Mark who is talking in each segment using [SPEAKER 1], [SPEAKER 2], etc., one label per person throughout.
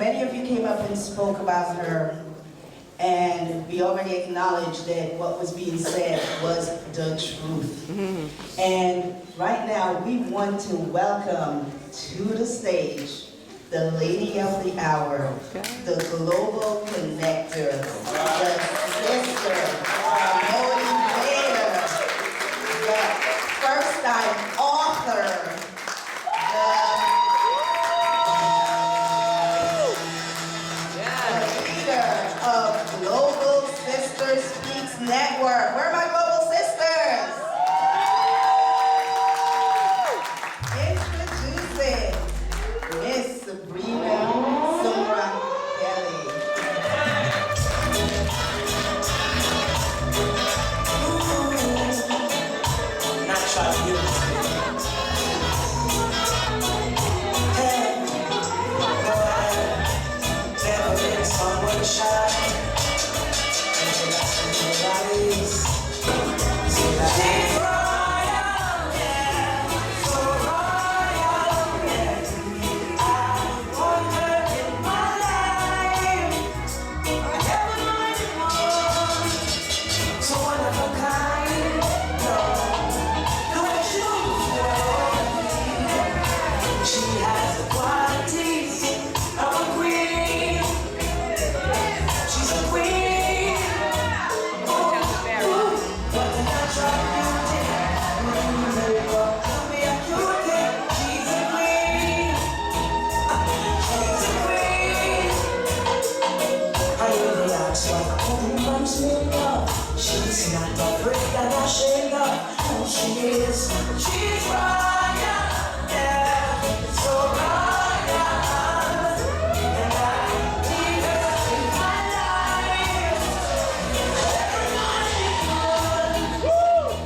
[SPEAKER 1] many of you came up and spoke about her, and we already acknowledged that what was being said was the truth. And right now, we want to welcome to the stage the lady of the hour, the global connector, the sister, the motivator, the first-time author, the leader of Global Sisters Speaks Network. Where are my global sisters? Introducing Miss Sebrena Sumrah.
[SPEAKER 2] She's not afraid that I shake up who she is. She's royal, yeah, so royal. And I need her in my life. Everybody,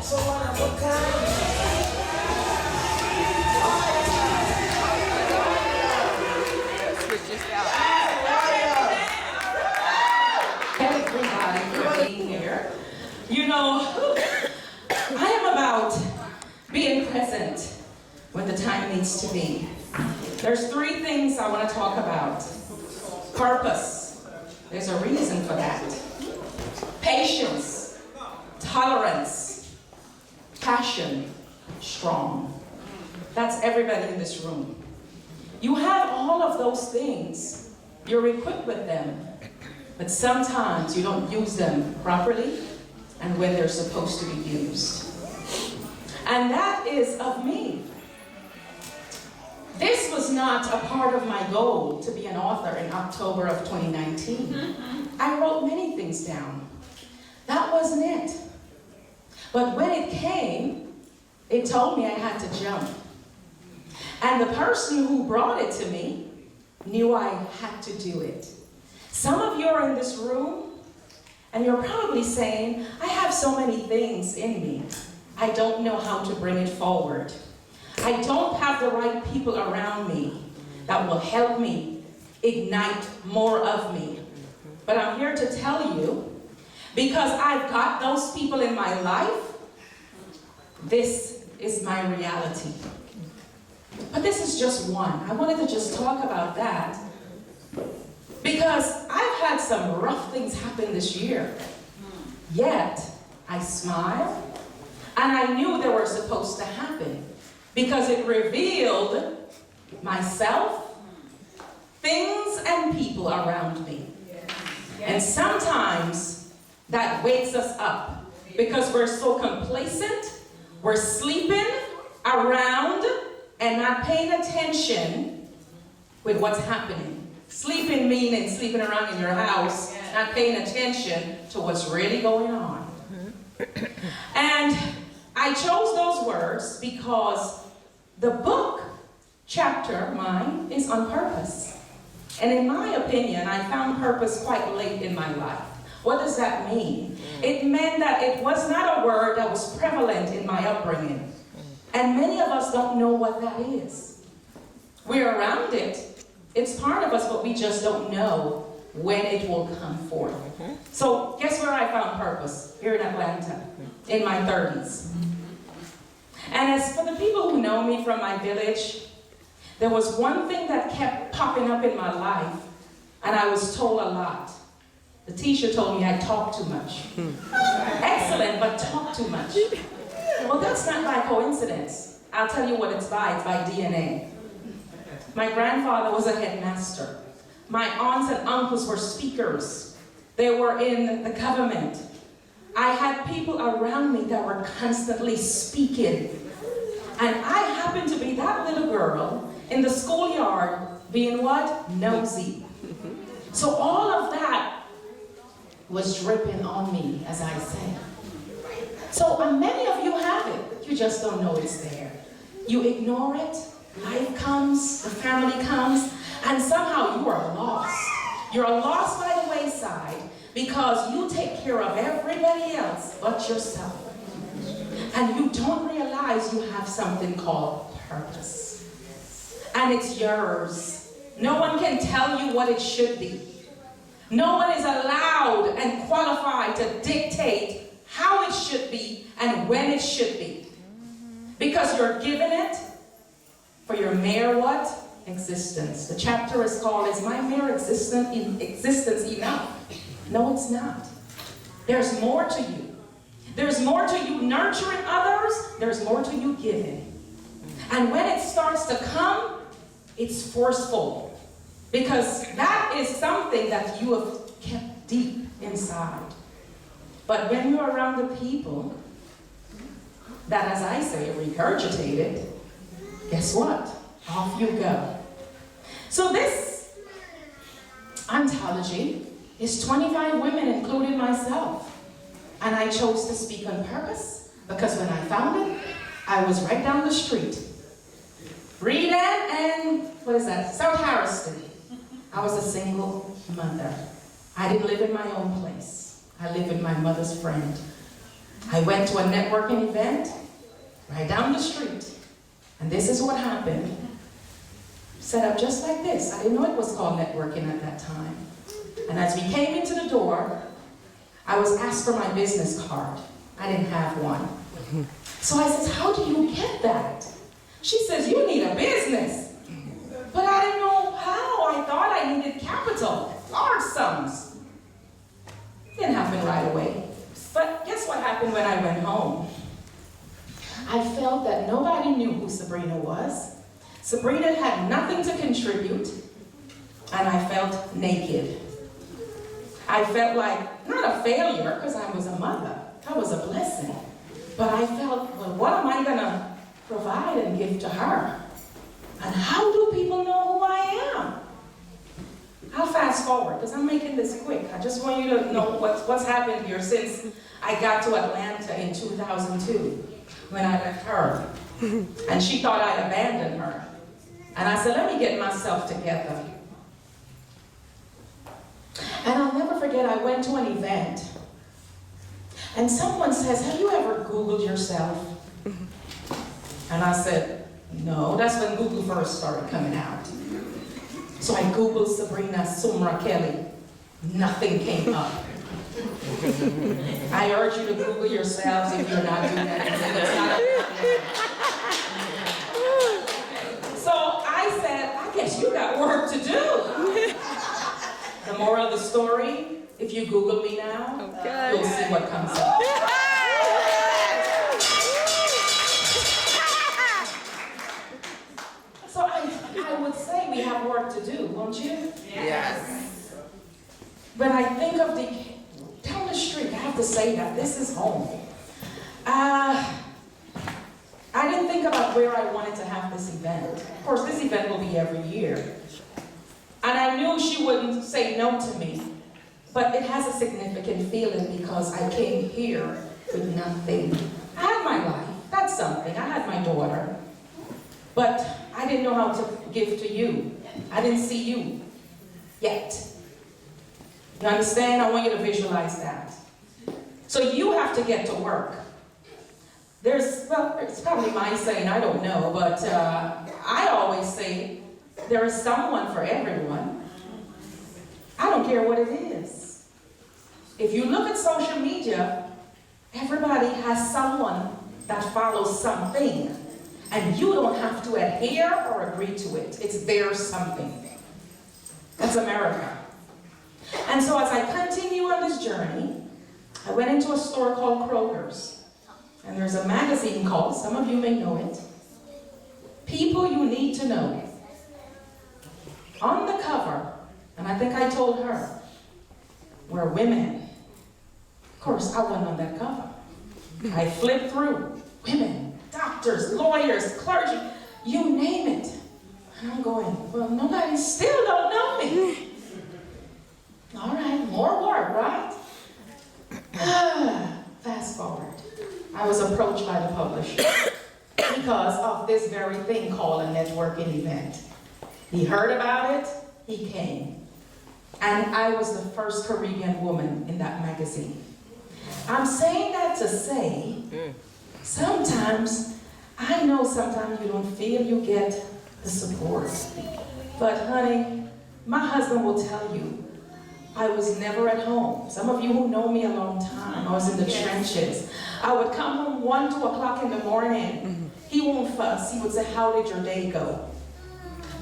[SPEAKER 2] so one of a kind.
[SPEAKER 3] Switch this out.
[SPEAKER 4] Everybody for being here. You know, I am about being present when the time needs to be. There's three things I want to talk about. Purpose. There's a reason for that. Patience. Tolerance. Passion. Strong. That's everybody in this room. You have all of those things. You're equipped with them. But sometimes you don't use them properly and when they're supposed to be used. And that is of me. This was not a part of my goal to be an author in October of 2019. I wrote many things down. That wasn't it. But when it came, it told me I had to jump. And the person who brought it to me knew I had to do it. Some of you are in this room, and you're probably saying, I have so many things in me. I don't know how to bring it forward. I don't have the right people around me that will help me ignite more of me. But I'm here to tell you, because I've got those people in my life, this is my reality. But this is just one. I wanted to just talk about that. Because I've had some rough things happen this year. Yet, I smile, and I knew they were supposed to happen. Because it revealed myself, things, and people around me. And sometimes, that wakes us up. Because we're so complacent, we're sleeping around, and not paying attention with what's happening. Sleeping meaning sleeping around in your house, not paying attention to what's really going on. And I chose those words because the book chapter, mine, is on purpose. And in my opinion, I found purpose quite late in my life. What does that mean? It meant that it was not a word that was prevalent in my upbringing. And many of us don't know what that is. We're around it. It's part of us, but we just don't know when it will come forth. So guess where I found purpose? Here in Atlanta, in my 30s. And as for the people who know me from my village, there was one thing that kept popping up in my life and I was told a lot. The teacher told me I talk too much. Excellent, but talk too much. Well, that's not by coincidence. I'll tell you what it's by DNA. My grandfather was a headmaster. My aunts and uncles were speakers. They were in the government. I had people around me that were constantly speaking. And I happened to be that little girl in the schoolyard being what? Nosy. So all of that was dripping on me, as I say. So many of you have it. You just don't know it's there. You ignore it. Life comes, the family comes, and somehow you are lost. You're lost by the wayside because you take care of everybody else but yourself. And you don't realize you have something called purpose. And it's yours. No one can tell you what it should be. No one is allowed and qualified to dictate how it should be and when it should be. Because you're given it for your mere what? Existence. The chapter is called, Is My Mere Existence Enough? No, it's not. There's more to you. There's more to you nurturing others. There's more to you giving. And when it starts to come, it's forceful. Because that is something that you have kept deep inside. But when you're around the people that, as I say, regurgitate it, guess what? Off you go. So this ontology is 25 women, including myself. And I chose to speak on purpose because when I found it, I was right down the street. Reed and what is that? South Harrison. I was a single mother. I didn't live in my own place. I lived with my mother's friend. I went to a networking event right down the street. And this is what happened. Set up just like this. I didn't know it was called networking at that time. And as we came into the door, I was asked for my business card. I didn't have one. So I said, how do you get that? She says, you need a business. But I didn't know how. I thought I needed capital, large sums. Didn't happen right away. But guess what happened when I went home? I felt that nobody knew who Sebrena was. Sebrena had nothing to contribute, and I felt naked. I felt like, not a failure, because I was a mother. That was a blessing. But I felt, well, what am I going to provide and give to her? And how do people know who I am? I'll fast forward, because I'm making this quick. I just want you to know what's happened here since I got to Atlanta in 2002, when I left her. And she thought I'd abandoned her. And I said, let me get myself together. And I'll never forget, I went to an event. And someone says, have you ever Googled yourself? And I said, no. That's when Google first started coming out. So I Googled Sebrena Sumrah Kelly. Nothing came up. I urge you to Google yourselves if you're not doing that. So I said, I guess you got work to do. The moral of the story, if you Google me now, you'll see what comes up. So I would say we have work to do, won't you?
[SPEAKER 3] Yes.
[SPEAKER 4] When I think of down the street, I have to say that this is home. I didn't think about where I wanted to have this event. Of course, this event will be every year. And I knew she wouldn't say no to me. But it has a significant feeling because I came here with nothing. I had my life, that's something. I had my daughter. But I didn't know how to give to you. I didn't see you yet. You understand? I want you to visualize that. So you have to get to work. It's probably my saying, I don't know, but I always say there is someone for everyone. I don't care what it is. If you look at social media, everybody has someone that follows something, and you don't have to adhere or agree to it. It's their something. That's America. And so as I continue on this journey, I went into a store called Kroger's. And there's a magazine called, some of you may know it, People You Need to Know. On the cover, and I think I told her, were women. Of course, I wasn't on that cover. I flipped through. Women, doctors, lawyers, clergy, you name it. And I'm going, well, nobody still don't know me. All right, more work, right? Fast forward. I was approached by the publisher because of this very thing called a networking event. He heard about it, he came. And I was the first Caribbean woman in that magazine. I'm saying that to say, sometimes, I know sometimes you don't feel you get the support. But honey, my husband will tell you, I was never at home. Some of you who know me a long time, I was in the trenches. I would come home 1, 2 o'clock in the morning. He won't fuss. He would say, how did your day go?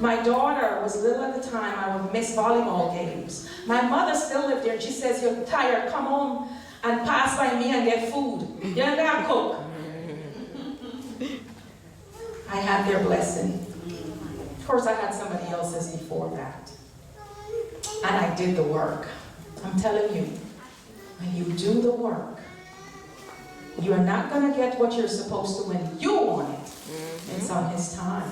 [SPEAKER 4] My daughter was little at the time. I would miss volleyball games. My mother still lived there, and she says, you're tired, come home and pass by me and get food. You don't got Coke. I had their blessing. Of course, I had somebody else's before that. And I did the work. I'm telling you, when you do the work, you're not going to get what you're supposed to when you want it. It's on His time.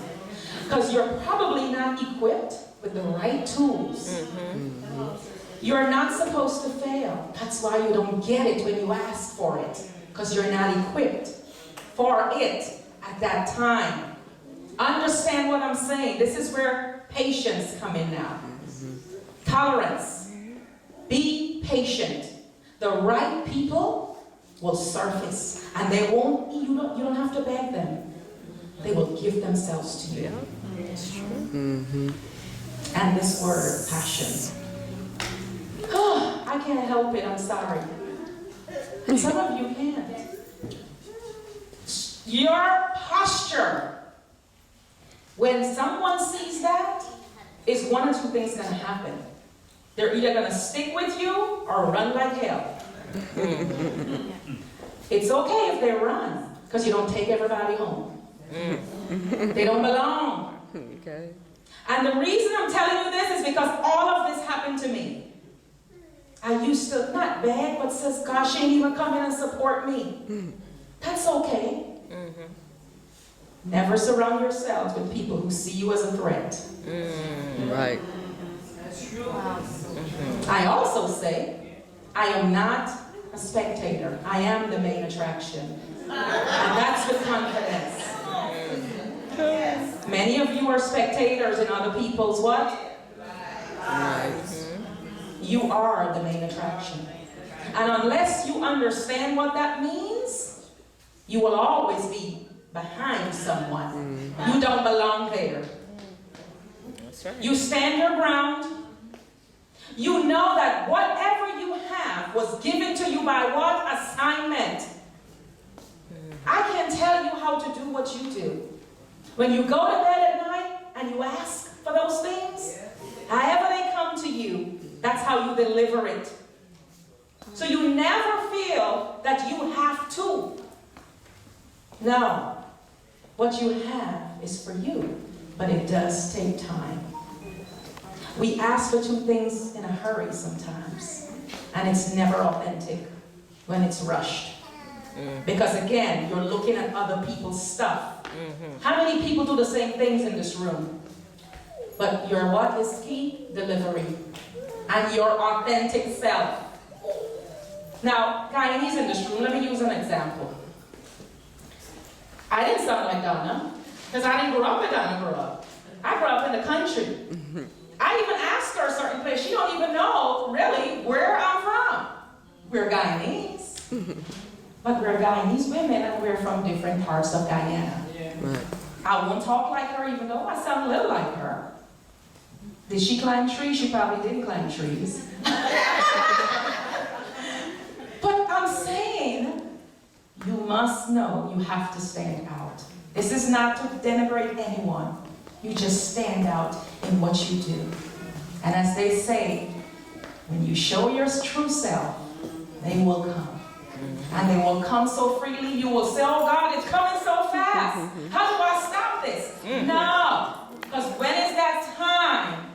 [SPEAKER 4] Because you're probably not equipped with the right tools. You're not supposed to fail. That's why you don't get it when you ask for it. Because you're not equipped for it at that time. Understand what I'm saying. This is where patience come in now. Tolerance. Be patient. The right people will surface. And they won't, you don't have to beg them. They will give themselves to you. And this word, passion. Oh, I can't help it, I'm sorry. Some of you can't. Your posture, when someone sees that, is one or two things going to happen. They're either going to stick with you or run like hell. It's okay if they run, because you don't take everybody home. They don't belong.
[SPEAKER 3] Okay.
[SPEAKER 4] And the reason I'm telling you this is because all of this happened to me. I used to not beg, but says, God, she ain't even come in and support me. That's okay. Never surround yourselves with people who see you as a threat.
[SPEAKER 3] Right.
[SPEAKER 4] I also say, I am not a spectator. I am the main attraction. And that's with confidence. Many of you are spectators in other people's what?
[SPEAKER 3] Right.
[SPEAKER 4] You are the main attraction. And unless you understand what that means, you will always be behind someone. You don't belong there.
[SPEAKER 3] That's right.
[SPEAKER 4] You stand your ground. You know that whatever you have was given to you by what? Assignment. I can tell you how to do what you do. When you go to bed at night and you ask for those things, however they come to you, that's how you deliver it. So you never feel that you have to. No. What you have is for you, but it does take time. We ask for two things in a hurry sometimes, and it's never authentic when it's rushed. Because again, you're looking at other people's stuff. How many people do the same things in this room? But your what is key? Delivery. And your authentic self. Now, Guyanese in this room, let me use an example. I didn't sound like Donna, because I didn't grow up where Donna grew up. I grew up in the country. I even asked her a certain place. She don't even know, really, where I'm from. We're Guyanese. But we're Guyanese women, and we're from different parts of Guyana.
[SPEAKER 3] Right.
[SPEAKER 4] I won't talk like her, even though I sound a little like her. Did she climb trees? She probably didn't climb trees. But I'm saying, you must know you have to stand out. This is not to denigrate anyone. You just stand out in what you do. And as they say, when you show your true self, they will come. And they will come so freely, you will say, oh God, it's coming so fast. How do I stop this? No, because when is that time?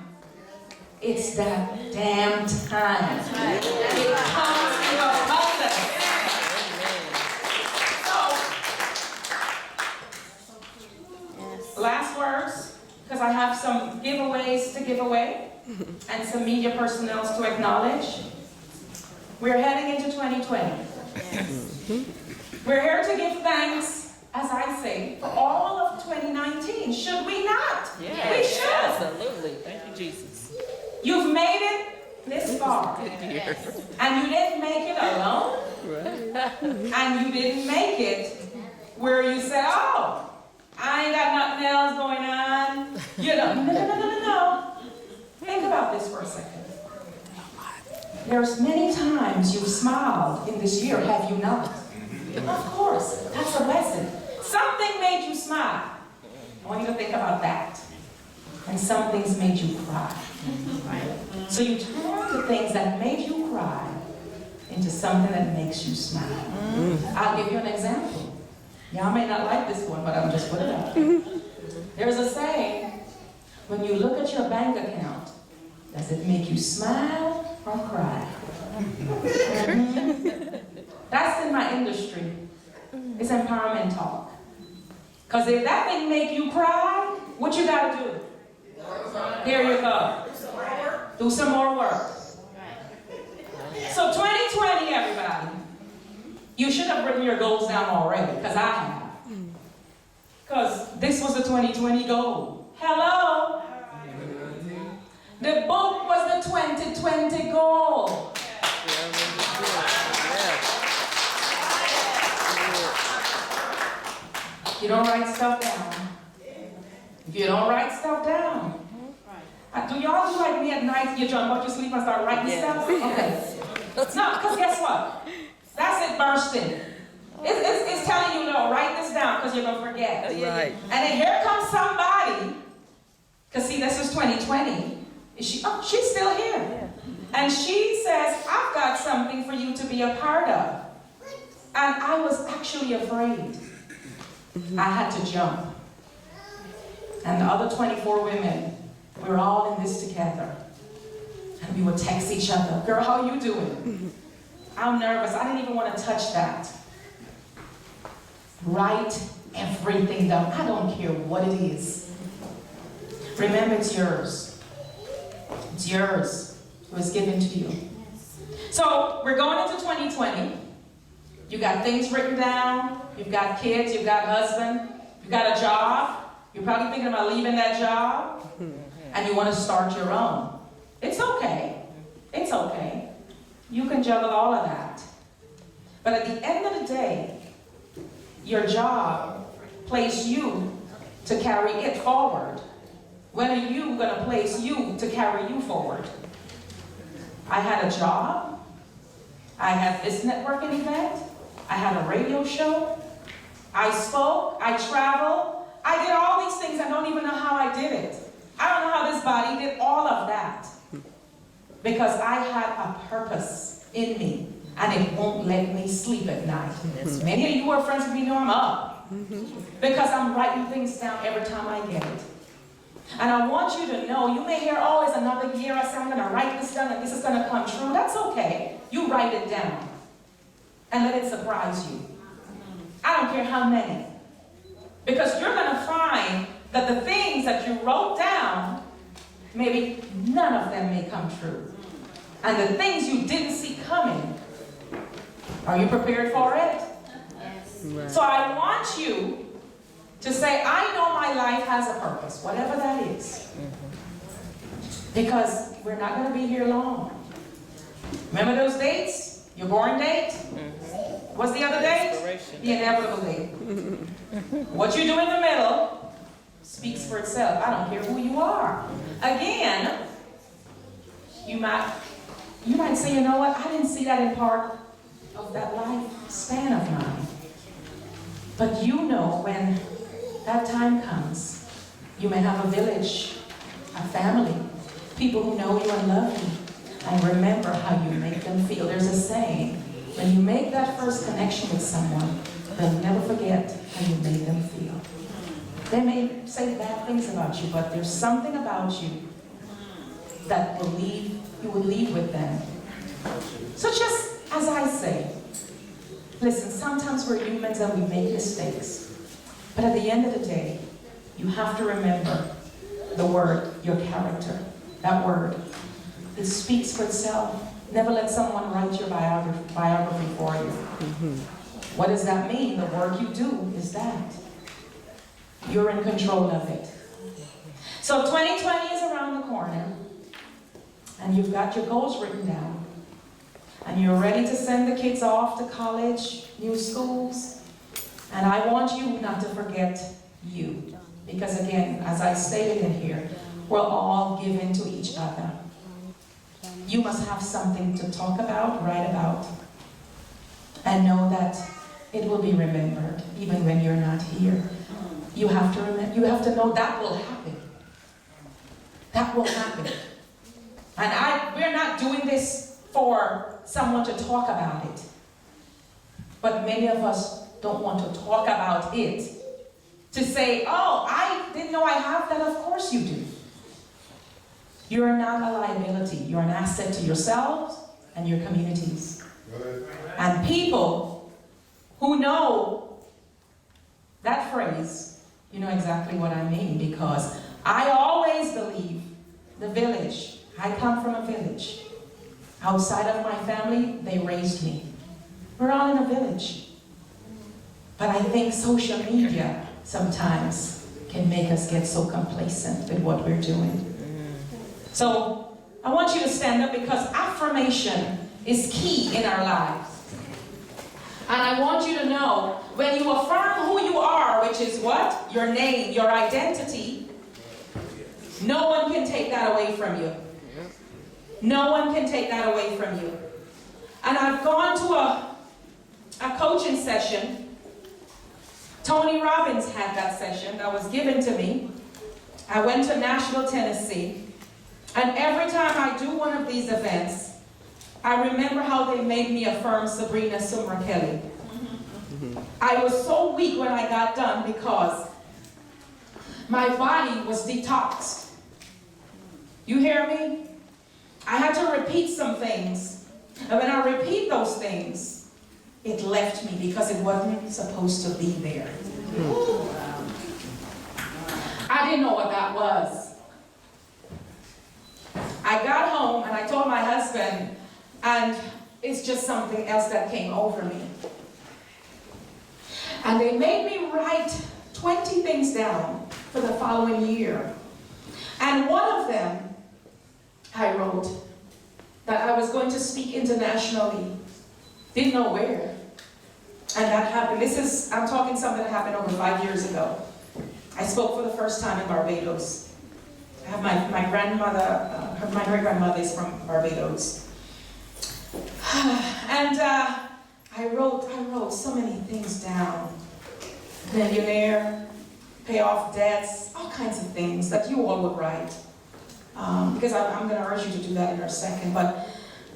[SPEAKER 4] It's that damn time. It comes in abundance. So, last words, because I have some giveaways to give away and some media personnel to acknowledge. We're heading into 2020. We're here to give thanks, as I say, for all of 2019. Should we not?
[SPEAKER 3] Yeah,
[SPEAKER 4] We should.
[SPEAKER 3] absolutely. Thank you, Jesus.
[SPEAKER 4] You've made it this far. And you didn't make it alone.
[SPEAKER 3] Right.
[SPEAKER 4] And you didn't make it where you said, oh, I ain't got nothing else going on. You know, no. Think about this for a second. There's many times you've smiled in this year, have you not? Of course, that's a blessing. Something made you smile. I want you to think about that. And some things made you cry. So you turn the things that made you cry into something that makes you smile. I'll give you an example. Y'all may not like this one, but I'm just putting it out there. There's a saying, when you look at your bank account, does it make you smile or cry? That's in my industry. It's empowerment talk. Because if that thing make you cry, what you got to do? Here you go. Do some more work. So 2020, everybody, you should have written your goals down already, because I have. Because this was the 2020 goal. Hello? The book was the 2020 goal. You don't write stuff down. If you don't write stuff down, do y'all do like me at night? You jump out your sleep and start writing stuff? Okay. No, because guess what? That's it bursting. It's telling you, no, write this down because you're going to forget.
[SPEAKER 3] Right.
[SPEAKER 4] And then here comes somebody, because see, this is 2020. She's still here. Yeah. And she says, I've got something for you to be a part of. And I was actually afraid. I had to jump. And the other 24 women, we were all in this together. And we would text each other, girl, how you doing? I'm nervous. I didn't even want to touch that. Write everything down. I don't care what it is. Remember, it's yours. It's yours. It was given to you. So we're going into 2020. You got things written down. You've got kids. You've got a husband. You've got a job. You're probably thinking about leaving that job. And you want to start your own. It's okay. It's okay. You can juggle all of that. But at the end of the day, your job placed you to carry it forward. When are you going to place you to carry you forward? I had a job. I had this networking event. I had a radio show. I spoke. I traveled. I did all these things. I don't even know how I did it. I don't know how this body did all of that. Because I had a purpose in me. And it won't let me sleep at night. Many of you who are friends with me know I'm up. Because I'm writing things down every time I get it. And I want you to know, you may hear, oh, it's another year. I say, I'm going to write this down and this is going to come true. That's okay. You write it down. And let it surprise you. I don't care how many. Because you're going to find that the things that you wrote down, maybe none of them may come true. And the things you didn't see coming, are you prepared for it?
[SPEAKER 3] Yes. Right.
[SPEAKER 4] So I want you to say, I know my life has a purpose, whatever that is. Because we're not going to be here long. Remember those dates? Your born date? What's the other date? The inevitable date. What you do in the middle speaks for itself. I don't care who you are. Again, you might say, you know what? I didn't see that in part of that lifespan of mine. But you know when that time comes, you may have a village, a family, people who know you and love you and remember how you make them feel. There's a saying, when you make that first connection with someone, they'll never forget how you made them feel. They may say bad things about you, but there's something about you that you will leave with them. So just as I say, listen, sometimes we're humans and we make mistakes. But at the end of the day, you have to remember the word, your character. That word, it speaks for itself. Never let someone write your biography for you. What does that mean? The work you do is that. You're in control of it. So 2020 is around the corner, and you've got your goals written down, and you're ready to send the kids off to college, new schools, and I want you not to forget you. Because again, as I stated in here, we're all given to each other. You must have something to talk about, write about, and know that it will be remembered, even when you're not here. You have to remember, you have to know that will happen. That will happen. And we're not doing this for someone to talk about it. But many of us don't want to talk about it. To say, oh, I didn't know I have that. Of course you do. You're not a liability. You're an asset to yourselves and your communities. And people who know that phrase, you know exactly what I mean, because I always believe the village. I come from a village. Outside of my family, they raised me. We're all in a village. But I think social media sometimes can make us get so complacent with what we're doing. So I want you to stand up, because affirmation is key in our lives. And I want you to know, when you affirm who you are, which is what? Your name, your identity, no one can take that away from you. No one can take that away from you. And I've gone to a coaching session. Tony Robbins had that session that was given to me. I went to Nashville, Tennessee. And every time I do one of these events, I remember how they made me affirm Sebrena Sumrah Kelly. I was so weak when I got done because my body was detoxed. You hear me? I had to repeat some things. And when I repeat those things, it left me because it wasn't supposed to be there. I didn't know what that was. I got home and I told my husband, and it's just something else that came over me. And they made me write 20 things down for the following year. And one of them, I wrote that I was going to speak internationally. Didn't know where. And that happened. I'm talking something that happened over 5 years ago. I spoke for the first time in Barbados. I have my grandmother, my great-grandmother is from Barbados. And I wrote so many things down. Millionaire, pay off debts, all kinds of things that you all would write. Because I'm going to urge you to do that in a second. But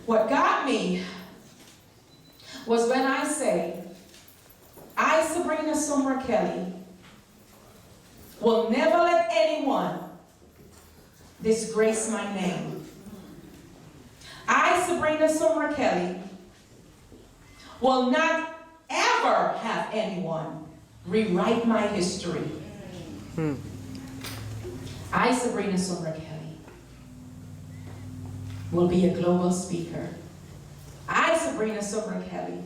[SPEAKER 4] what got me was when I say, I, Sebrena Sumrah Kelly, will never let anyone disgrace my name. I, Sebrena Sumrah Kelly, will not ever have anyone rewrite my history. I, Sebrena Sumrah Kelly, will be a global speaker. I, Sebrena Sumrah Kelly,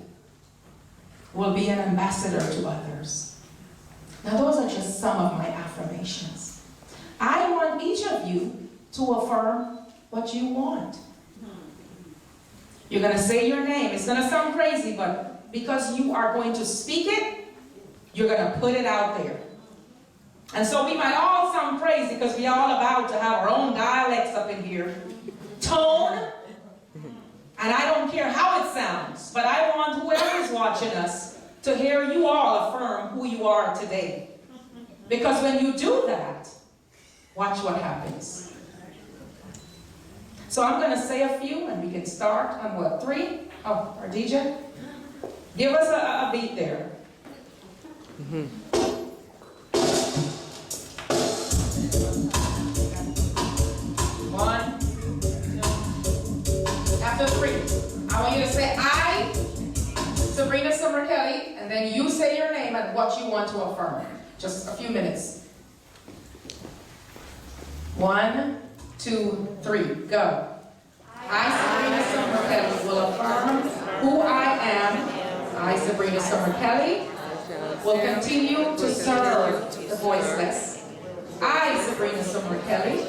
[SPEAKER 4] will be an ambassador to others. Now those are just some of my affirmations. I want each of you to affirm what you want. You're going to say your name. It's going to sound crazy, but because you are going to speak it, you're going to put it out there. And so we might all sound crazy because we're all about to have our own dialects up in here. Tone. And I don't care how it sounds, but I want whoever's watching us to hear you all affirm who you are today. Because when you do that, watch what happens. So I'm going to say a few, and we can start on what, 3? Oh, our DJ? Give us a beat there. One, two. After 3, I want you to say, I, Sebrena Sumrah Kelly, and then you say your name and what you want to affirm. Just a few minutes. 1, 2, 3, go. I, Sebrena Sumrah Kelly, will affirm who I am. I, Sebrena Sumrah Kelly, will continue to serve the voiceless. I, Sebrena Sumrah Kelly,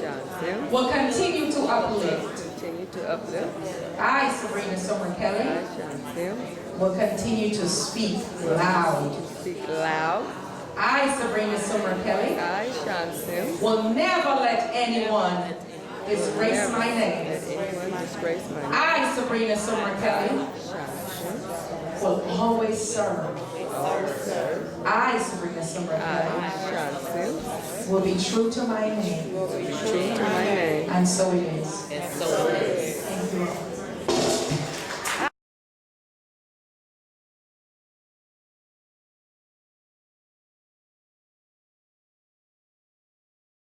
[SPEAKER 4] will continue to uplift. I, Sebrena Sumrah Kelly, will continue to speak loud. I, Sebrena Sumrah Kelly, will never let anyone disgrace my name. I, Sebrena Sumrah Kelly, will always serve. I, Sebrena Sumrah Kelly, will be true to my name. And so it is.
[SPEAKER 3] And so it is.